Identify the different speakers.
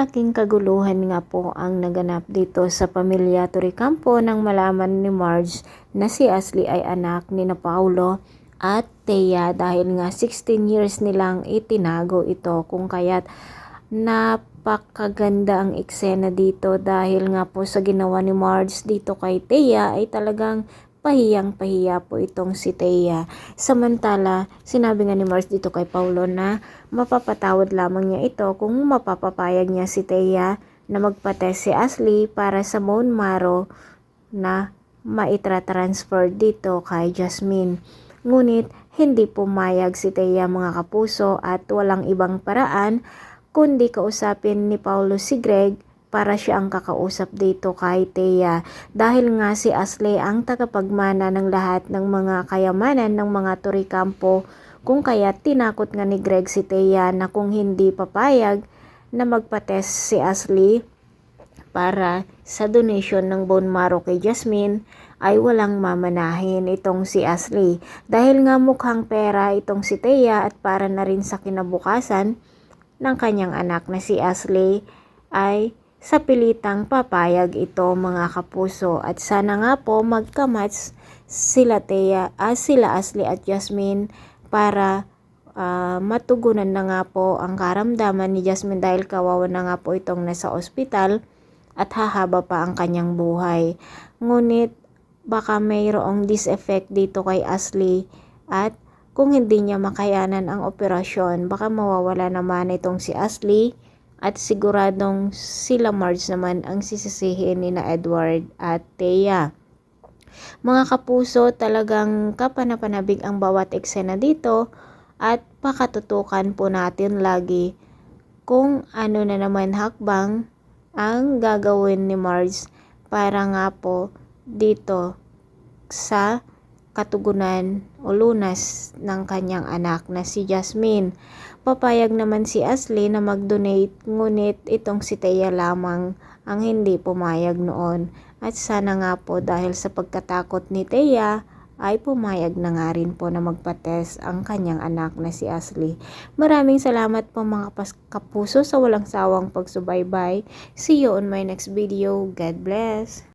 Speaker 1: Malaking kaguluhan nga po ang naganap dito sa pamilya Torrecampo nang malaman ni Marge na si Ashley ay anak ni na Paulo at Thea dahil nga 16 years nilang itinago ito, kung kaya't napakaganda ang eksena dito dahil nga po sa ginawa ni Marge dito kay Thea ay talagang pahiyang-pahiya po itong si Thea. Samantala, sinabi nga ni Marge dito kay Paulo na mapapatawad lamang niya ito kung mapapapayag niya si Thea na magpa-test si Ashley para sa bone marrow na maitra-transfer dito kay Jasmine. Ngunit hindi pumayag si Thea, mga kapuso, at walang ibang paraan kundi kausapin ni Paulo si Greg para siya ang kakausap dito kay Thea. Dahil nga si Ashley ang tagapagmana ng lahat ng mga kayamanan ng mga Torrecampo, kung kaya tinakot nga ni Greg si Thea na kung hindi papayag na magpa-test si Ashley para sa donation ng bone marrow kay Jasmine ay walang mamanahin itong si Ashley. Dahil nga mukhang pera itong si Thea at para na rin sa kinabukasan ng kanyang anak na si Ashley ay sa pilitang papayag ito, mga kapuso. At sana nga po magka-match sila Ashley at Jasmine para matugunan na nga po ang karamdaman ni Jasmine dahil kawawa na nga po itong nasa ospital at hahaba pa ang kanyang buhay. Ngunit baka mayroong diseffect dito kay Ashley at kung hindi niya makayanan ang operasyon, baka mawawala naman itong si Ashley at siguradong sila Marge naman ang sisisihin ni na Edward at Thea. Mga kapuso, talagang kapanapanabig ang bawat eksena dito at pakatutukan po natin lagi kung ano na naman hakbang ang gagawin ni Marge para nga po dito sa katugunan o lunas ng kanyang anak na si Jasmine. Papayag naman si Ashley na mag-donate, ngunit itong si Thea lamang ang hindi pumayag noon. At sana nga po dahil sa pagkatakot ni Thea ay pumayag na nga rin po na magpa-test ang kanyang anak na si Ashley. Maraming salamat po mga kapuso sa walang sawang pagsubaybay. See you on my next video. God bless.